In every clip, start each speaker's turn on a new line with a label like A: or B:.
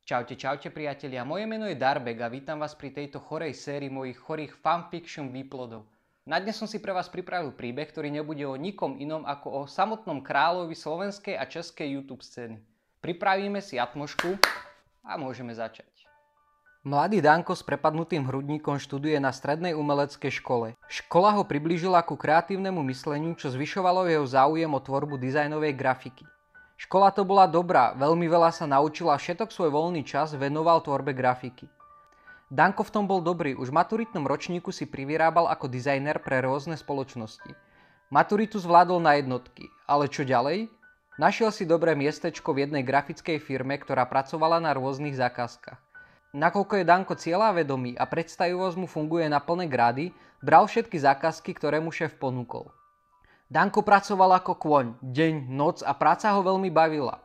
A: Čaute, čaute priatelia, moje meno je Darbek a vítam vás pri tejto chorej sérii mojich chorých fanfiction výplodov. Na dnes som si pre vás pripravil príbeh, ktorý nebude o nikom inom ako o samotnom kráľovi slovenskej a českej YouTube scény. Pripravíme si atmošku a môžeme začať. Mladý Danko s prepadnutým hrudníkom študuje na strednej umeleckej škole. Škola ho priblížila ku kreatívnemu mysleniu, čo zvyšovalo jeho záujem o tvorbu dizajnovej grafiky. Škola to bola dobrá, veľmi veľa sa naučila, všetok svoj voľný čas venoval tvorbe grafiky. Danko v tom bol dobrý, už v maturitnom ročníku si privyrábal ako dizajner pre rôzne spoločnosti. Maturitu zvládol na jednotky, ale čo ďalej? Našiel si dobré miestečko v jednej grafickej firme, ktorá pracovala na rôznych zákazkách. Nakoľko je Danko cieľavedomý a predstavivosť mu funguje na plné grády, bral všetky zákazky, ktoré mu šéf ponúkol. Danko pracoval ako kôň, deň, noc a práca ho veľmi bavila.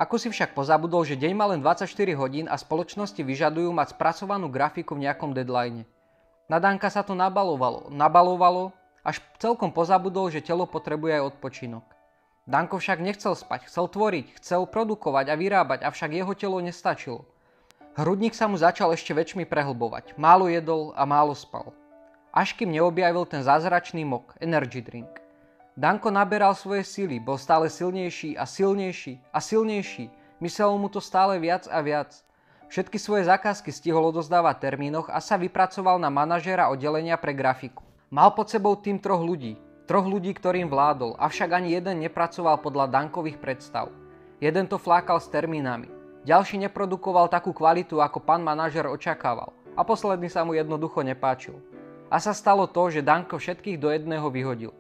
A: Ako si však pozabudol, že deň má len 24 hodín a spoločnosti vyžadujú mať spracovanú grafiku v nejakom deadline. Na Danka sa to nabalovalo, až celkom pozabudol, že telo potrebuje aj odpočinok. Danko však nechcel spať, chcel tvoriť, chcel produkovať a vyrábať, avšak jeho telo nestačilo. Hrudník sa mu začal ešte väčšmi prehlbovať, málo jedol a málo spal. Až kým neobjavil ten zázračný mok, energy drink. Danko naberal svoje sily, bol stále silnejší a silnejší a silnejší. Myslelo mu to stále viac a viac. Všetky svoje zákazky stihol odozdávať v termínoch a sa vypracoval na manažéra oddelenia pre grafiku. Mal pod sebou tým troch ľudí, ktorým vládol, avšak ani jeden nepracoval podľa Dankových predstav. Jeden to flákal s termínami, ďalší neprodukoval takú kvalitu, ako pán manažér očakával a posledný sa mu jednoducho nepáčil. A sa stalo to, že Danko všetkých do jedného vyhodil.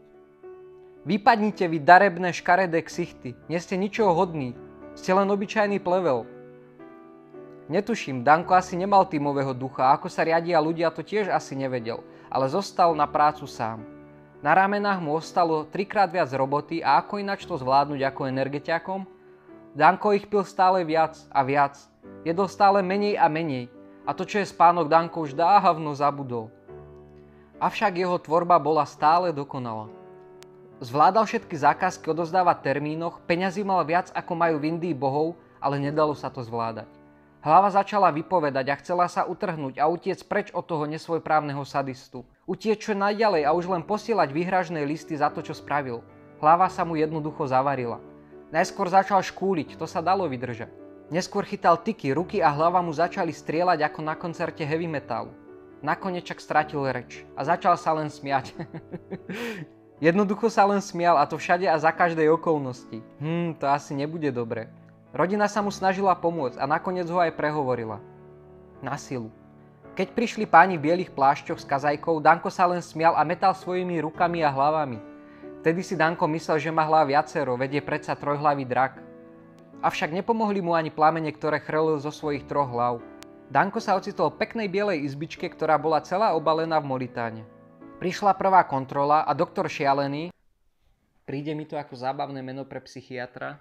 A: Vypadnite vy darebné škaredé ksichty, nie ste ničoho hodní, ste len obyčajný plevel. Netuším, Danko asi nemal tímového ducha, ako sa riadia ľudia to tiež asi nevedel, ale zostal na prácu sám. Na ramenách mu ostalo 3-krát viac roboty a ako ináč to zvládnuť ako energetiakom? Danko ich pil stále viac a viac, jedol stále menej a menej a to, čo je spánok, Danko už dávno zabudol. Avšak jeho tvorba bola stále dokonalá. Zvládal všetky zákazky odozdávať v termínoch, peňazí mal viac ako majú v Indii bohov, ale nedalo sa to zvládať. Hlava začala vypovedať a chcela sa utrhnúť a utiec preč od toho nesvojprávneho sadistu. Utiec čo najďalej a už len posielať výhražné listy za to, čo spravil. Hlava sa mu jednoducho zavarila. Najskôr začal škúliť, to sa dalo vydržať. Neskôr chytal tyky, ruky a hlava mu začali strieľať ako na koncerte heavy metalu. Nakoniec však stratil reč a začal sa len smiať. Jednoducho sa len smial a to všade a za každej okolnosti. To asi nebude dobre. Rodina sa mu snažila pomôcť a nakoniec ho aj prehovorila. Na silu. Keď prišli páni v bielých plášťoch s kazajkou, Danko sa len smial a metal svojimi rukami a hlavami. Vtedy si Danko myslel, že má hlav viacero, veď je predsa trojhlavý drak. Avšak nepomohli mu ani plamene, ktoré chrlil zo svojich troch hlav. Danko sa ocitol v peknej bielej izbičke, ktorá bola celá obalená v molitáne. Prišla prvá kontrola a doktor Šialený, príde mi to ako zábavné meno pre psychiatra,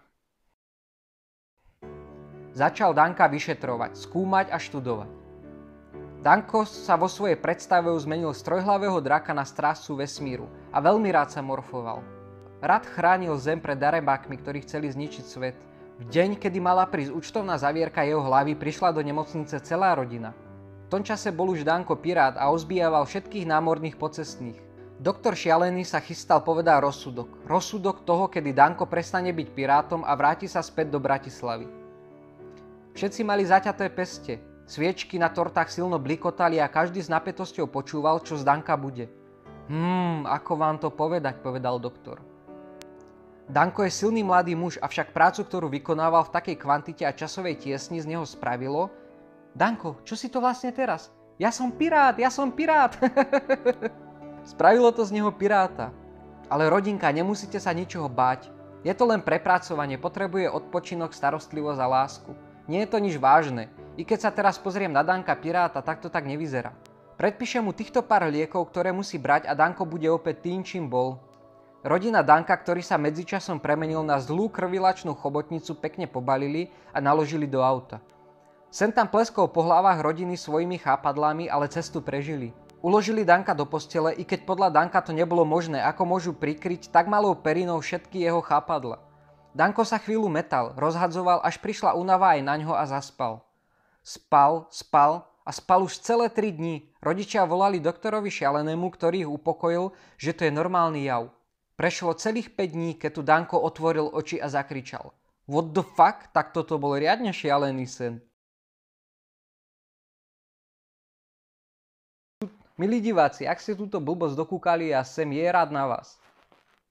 A: začal Danka vyšetrovať, skúmať a študovať. Danko sa vo svojej predstave zmenil z trojhlavého draka na strážcu vesmíru a veľmi rád sa morfoval. Rád chránil zem pred darebákmi, ktorí chceli zničiť svet. V deň, kedy mala prísť účtovná zavierka jeho hlavy, prišla do nemocnice celá rodina. V tom čase bol už Danko pirát a ozbíjaval všetkých námorných pocestných. Doktor Šialený sa chystal povedať rozsudok. Rozsudok toho, kedy Danko prestane byť pirátom a vráti sa späť do Bratislavy. Všetci mali zaťaté peste. Sviečky na tortách silno blikotali a každý s napätosťou počúval, čo z Danka bude. Ako vám to povedať, povedal doktor. Danko je silný mladý muž, avšak prácu, ktorú vykonával v takej kvantite a časovej tiesni z neho spravilo: Danko, čo si to vlastne teraz? Ja som pirát! Spravilo to z neho piráta. Ale rodinka, nemusíte sa ničoho báť. Je to len prepracovanie, potrebuje odpočinok, starostlivosť a lásku. Nie je to nič vážne. I keď sa teraz pozriem na Danka piráta, tak to tak nevyzerá. Predpíšem mu týchto pár liekov, ktoré musí brať a Danko bude opäť tým, čím bol. Rodina Danka, ktorý sa medzičasom premenil na zlú krvilačnú chobotnicu, pekne pobalili a naložili do auta. Sem tam pleskol po hlavách rodiny svojimi chápadlami, ale cestu prežili. Uložili Danka do postele, i keď podľa Danka to nebolo možné, ako môžu prikryť tak malou perinou všetky jeho chápadla. Danko sa chvíľu metal, rozhadzoval, až prišla únava aj naňho a zaspal. spal a spal už celé 3 dni. Rodičia volali doktorovi Šialenému, ktorý ich upokojil, že to je normálny jav. Prešlo celých 5 dní, keď tu Danko otvoril oči a zakričal. What the fuck? Tak toto bol riadne šialený sen. Milí diváci, ak ste túto blbosť dokúkali a sem je rád na vás.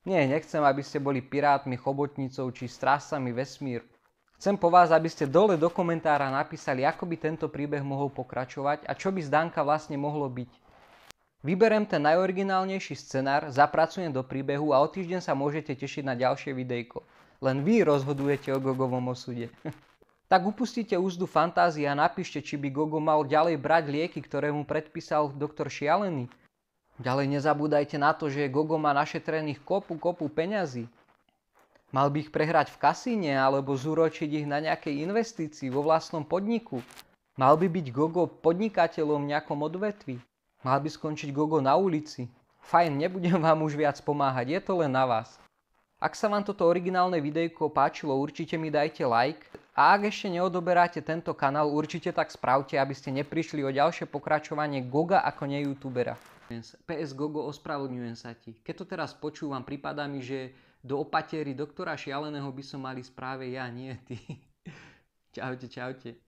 A: Nie, nechcem, aby ste boli pirátmi, chobotnicou či strážcami vesmíru. Chcem po vás, aby ste dole do komentára napísali, ako by tento príbeh mohol pokračovať a čo by z Danka vlastne mohlo byť. Vyberem ten najoriginálnejší scenár, zapracujem do príbehu a o týždeň sa môžete tešiť na ďalšie videjko. Len vy rozhodujete o Gogovom osude. Tak upustite úzdu fantázie a napíšte, či by Gogo mal ďalej brať lieky, ktoré mu predpísal doktor Šialený. Ďalej nezabúdajte na to, že Gogo má našetrených kopu peňazí. Mal by ich prehrať v kasíne alebo zúročiť ich na nejakej investícii vo vlastnom podniku. Mal by byť Gogo podnikateľom v nejakom odvetví. Mal by skončiť Gogo na ulici. Fajn, nebudem vám už viac pomáhať, je to len na vás. Ak sa vám toto originálne videjko páčilo, určite mi dajte like. A ak ešte neodoberáte tento kanál, určite tak spravte, aby ste neprišli o ďalšie pokračovanie Goga ako neyoutubera. PS Gogo, ospravedlňujem sa ti. Keď to teraz počúvam, pripadá mi, že do opatery doktora Šialeného by som mali správe ja, nie ty. Čaute.